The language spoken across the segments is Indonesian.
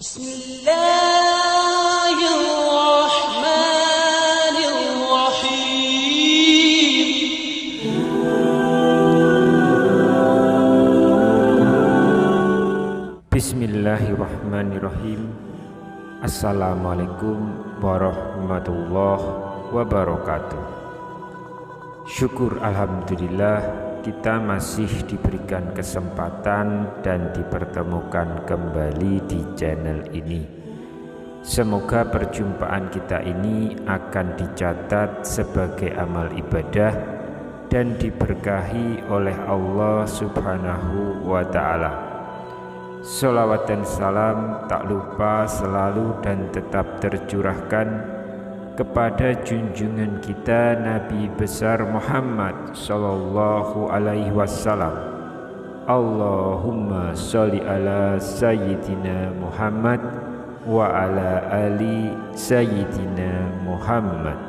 Bismillahirrahmanirrahim. Assalamualaikum warahmatullahi wabarakatuh. Syukur alhamdulillah kita masih diberikan kesempatan dan dipertemukan kembali di channel ini. Semoga perjumpaan kita ini akan dicatat sebagai amal ibadah dan diberkahi oleh Allah Subhanahu wa ta'ala. Sholawat dan salam tak lupa selalu dan tetap tercurahkan kepada junjungan kita Nabi besar Muhammad sallallahu alaihi wasallam. Allahumma sholli ala sayyidina Muhammad wa ala ali sayyidina Muhammad.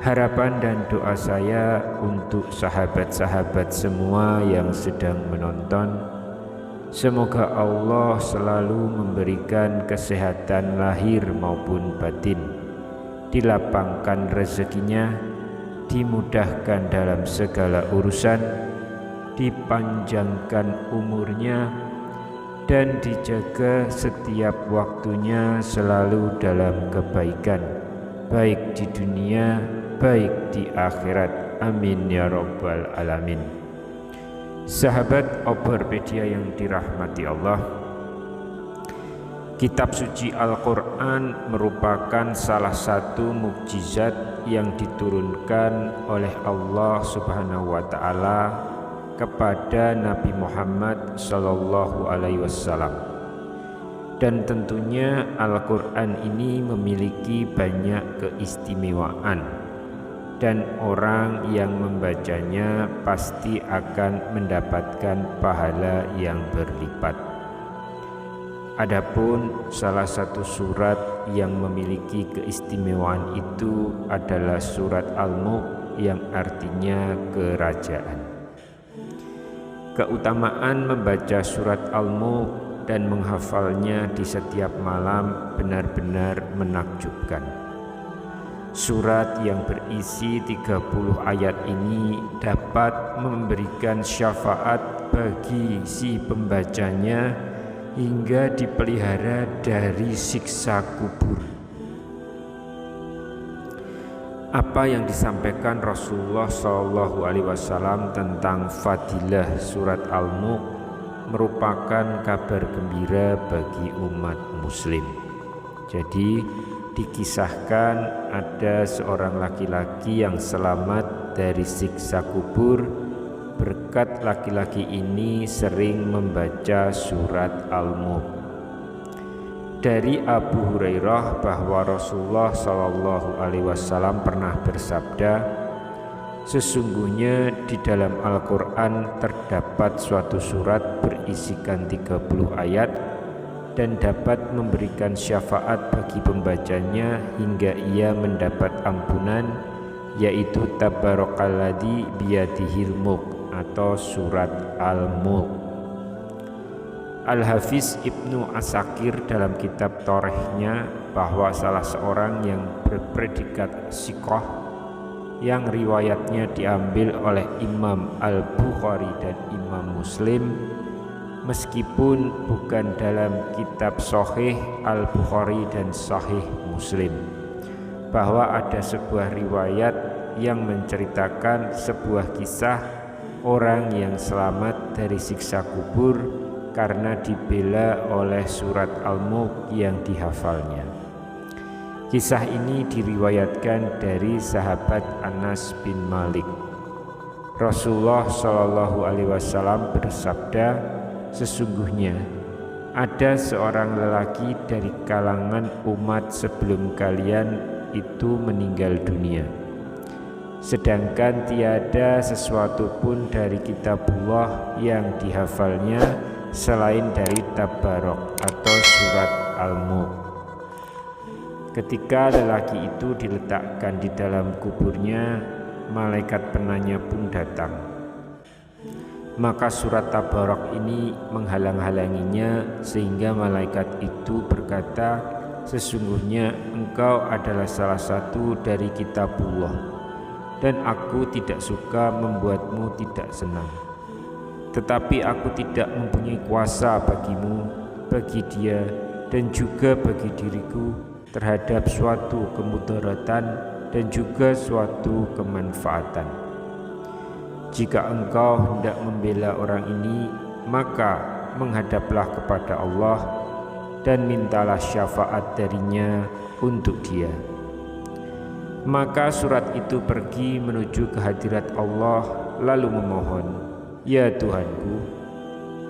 Harapan dan doa saya untuk sahabat-sahabat semua yang sedang menonton, semoga Allah selalu memberikan kesehatan lahir maupun batin, dilapangkan rezekinya, dimudahkan dalam segala urusan, dipanjangkan umurnya, dan dijaga setiap waktunya selalu dalam kebaikan, baik di dunia, baik di akhirat. Amin ya rabbal alamin. Sahabat Obarpedia yang dirahmati Allah, Kitab suci Al-Quran merupakan salah satu mukjizat yang diturunkan oleh Allah Subhanahu wa ta'ala kepada Nabi Muhammad sallallahu alaihi wasallam. Dan tentunya Al-Quran ini memiliki banyak keistimewaan, dan orang yang membacanya pasti akan mendapatkan pahala yang berlipat. Adapun salah satu surat yang memiliki keistimewaan itu adalah surat Al-Mulk yang artinya kerajaan. Keutamaan membaca surat Al-Mulk dan menghafalnya di setiap malam benar-benar menakjubkan. Surat yang berisi 30 ayat ini dapat memberikan syafaat bagi si pembacanya hingga dipelihara dari siksa kubur. Apa yang disampaikan Rasulullah SAW tentang fadilah surat Al-Mulk merupakan kabar gembira bagi umat muslim. Jadi dikisahkan ada seorang laki-laki yang selamat dari siksa kubur berkat laki-laki ini sering membaca surat Al-Mulk. Dari Abu Hurairah bahwa Rasulullah SAW pernah bersabda, sesungguhnya di dalam Al-Quran terdapat suatu surat berisikan 30 ayat dan dapat memberikan syafaat bagi pembacanya hingga ia mendapat ampunan, yaitu Tabarakalladzi biyadihil mulk atau surat Al-Mulk. Al-Hafiz Ibnu Asakir dalam kitab Thorikhnya bahwa salah seorang yang berpredikat siqah yang riwayatnya diambil oleh Imam Al-Bukhari dan Imam Muslim, meskipun bukan dalam kitab Sahih Al-Bukhari dan Sahih Muslim, bahwa ada sebuah riwayat yang menceritakan sebuah kisah orang yang selamat dari siksa kubur karena dibela oleh surat Al-Mulk yang dihafalnya. Kisah ini diriwayatkan dari sahabat Anas bin Malik. Rasulullah SAW bersabda, sesungguhnya ada seorang lelaki dari kalangan umat sebelum kalian itu meninggal dunia, sedangkan tiada sesuatu pun dari kitabullah yang dihafalnya selain dari Tabarok atau surat Al-Mulk. Ketika lelaki itu diletakkan di dalam kuburnya, malaikat penanya pun datang. Maka surat Tabarak ini menghalang-halanginya sehingga malaikat itu berkata, sesungguhnya engkau adalah salah satu dari kitabullah dan aku tidak suka membuatmu tidak senang. Tetapi aku tidak mempunyai kuasa bagimu, bagi dia dan juga bagi diriku terhadap suatu kemudaratan dan juga suatu kemanfaatan. Jika engkau hendak membela orang ini, maka menghadaplah kepada Allah dan mintalah syafaat darinya untuk dia. Maka surat itu pergi menuju kehadirat Allah lalu memohon, ya Tuhanku,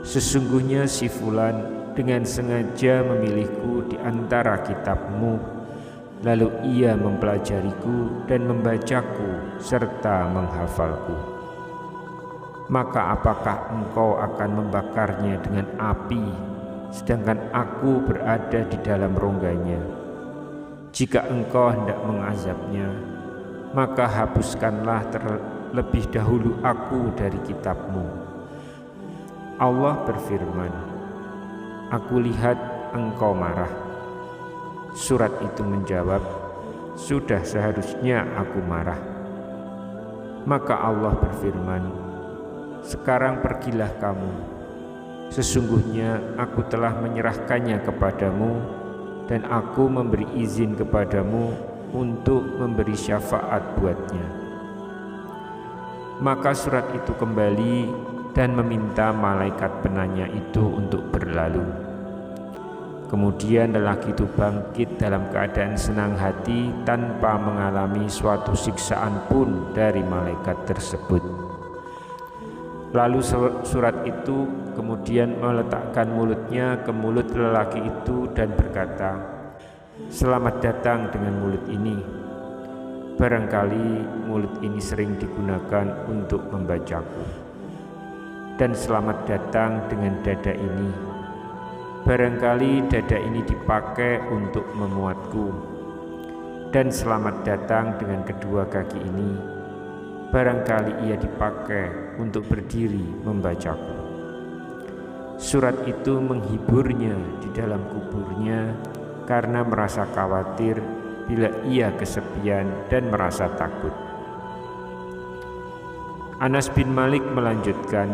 sesungguhnya si fulan dengan sengaja memilihku di antara kitab-Mu, lalu ia mempelajariku dan membacaku serta menghafalku. Maka apakah engkau akan membakarnya dengan api, sedangkan aku berada di dalam rongganya? Jika engkau hendak mengazabnya, maka hapuskanlah terlebih dahulu aku dari kitab-Mu. Allah berfirman, aku lihat engkau marah. Surat itu menjawab, sudah seharusnya aku marah. Maka Allah berfirman, sekarang pergilah kamu, sesungguhnya aku telah menyerahkannya kepadamu dan aku memberi izin kepadamu untuk memberi syafaat buatnya. Maka surat itu kembali dan meminta malaikat penanya itu untuk berlalu. Kemudian lelaki itu bangkit dalam keadaan senang hati tanpa mengalami suatu siksaan pun dari malaikat tersebut. Lalu surat itu kemudian meletakkan mulutnya ke mulut lelaki itu dan berkata, selamat datang dengan mulut ini. Barangkali mulut ini sering digunakan untuk membacaku. Dan selamat datang dengan dada ini. Barangkali dada ini dipakai untuk memuatku. Dan selamat datang dengan kedua kaki ini. Barangkali ia dipakai untuk berdiri membacaku. Surat itu menghiburnya di dalam kuburnya karena merasa khawatir bila ia kesepian dan merasa takut. Anas bin Malik melanjutkan,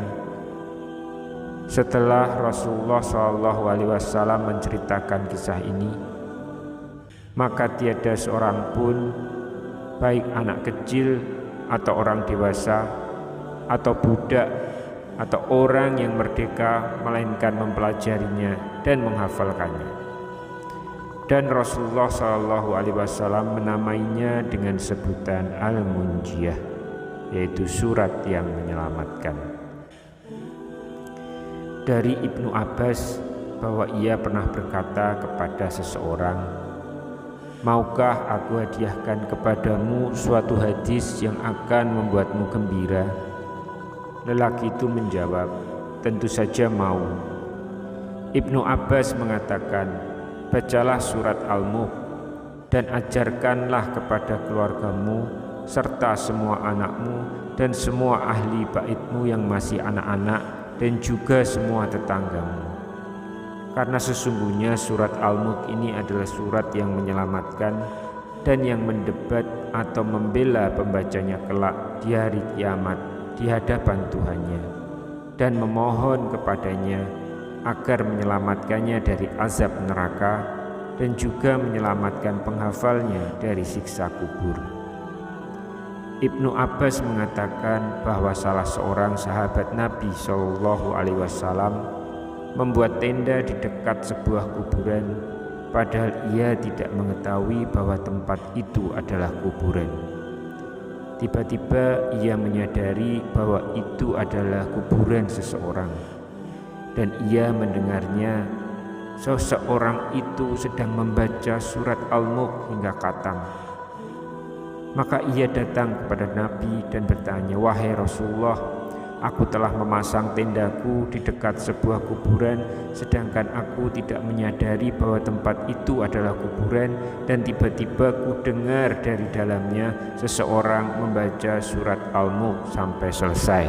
setelah Rasulullah SAW menceritakan kisah ini, maka tiada seorang pun, baik anak kecil atau orang dewasa atau budak atau orang yang merdeka, melainkan mempelajarinya dan menghafalkannya. Dan Rasulullah SAW menamainya dengan sebutan Al-Munjiyah, yaitu surat yang menyelamatkan. Dari Ibnu Abbas bahwa ia pernah berkata kepada seseorang, maukah aku hadiahkan kepadamu suatu hadis yang akan membuatmu gembira? Lelaki itu menjawab, tentu saja mau. Ibnu Abbas mengatakan, bacalah surat Al-Mulk dan ajarkanlah kepada keluargamu serta semua anakmu dan semua ahli baitmu yang masih anak-anak dan juga semua tetanggamu. Karena sesungguhnya surat Al-Mulk ini adalah surat yang menyelamatkan dan yang mendebat atau membela pembacanya kelak di hari kiamat di hadapan Tuhannya dan memohon kepadanya agar menyelamatkannya dari azab neraka dan juga menyelamatkan penghafalnya dari siksa kubur. Ibnu Abbas mengatakan bahwa salah seorang sahabat Nabi SAW membuat tenda di dekat sebuah kuburan, padahal ia tidak mengetahui bahwa tempat itu adalah kuburan. Tiba-tiba ia menyadari bahwa itu adalah kuburan seseorang, dan ia mendengarnya seseorang itu sedang membaca surat Al-Mulk hingga khatam. Maka ia datang kepada Nabi dan bertanya, wahai Rasulullah, aku telah memasang tendaku di dekat sebuah kuburan, sedangkan aku tidak menyadari bahwa tempat itu adalah kuburan, dan tiba-tiba ku dengar dari dalamnya seseorang membaca surat Al-Mulk sampai selesai.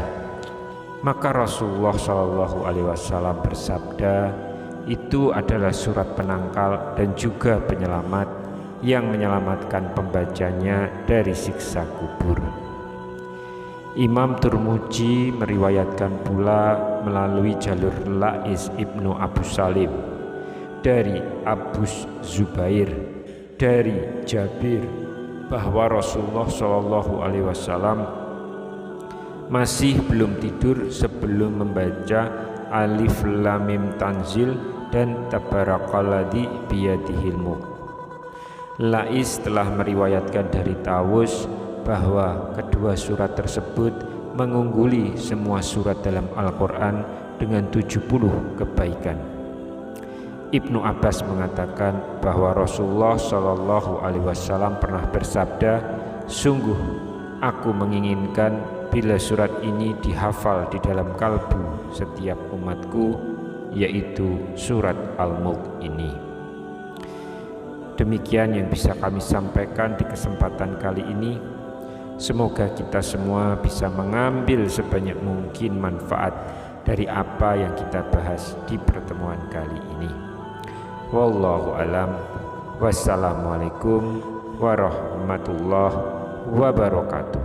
Maka Rasulullah Shallallahu Alaihi Wasallam bersabda, itu adalah surat penangkal dan juga penyelamat yang menyelamatkan pembacanya dari siksa kubur. Imam Turmuji meriwayatkan pula melalui jalur Lais ibnu Abu Salim dari Abu Zubair dari Jabir bahwa Rasulullah Shallallahu Alaihi Wasallam masih belum tidur sebelum membaca Alif Lam Mim Tanzil dan Tabarakalladzi biyadihil mulk. Lais telah meriwayatkan dari Tawus bahwa kedua surat tersebut mengungguli semua surat dalam Al-Quran dengan 70 kebaikan. Ibnu Abbas mengatakan bahwa Rasulullah Shallallahu Alaihi Wasallam pernah bersabda, sungguh aku menginginkan bila surat ini dihafal di dalam kalbu setiap umatku, yaitu surat Al-Mulk ini. Demikian yang bisa kami sampaikan di kesempatan kali ini. Semoga kita semua bisa mengambil sebanyak mungkin manfaat dari apa yang kita bahas di pertemuan kali ini. Wallahu alam. Wassalamualaikum warahmatullahi wabarakatuh.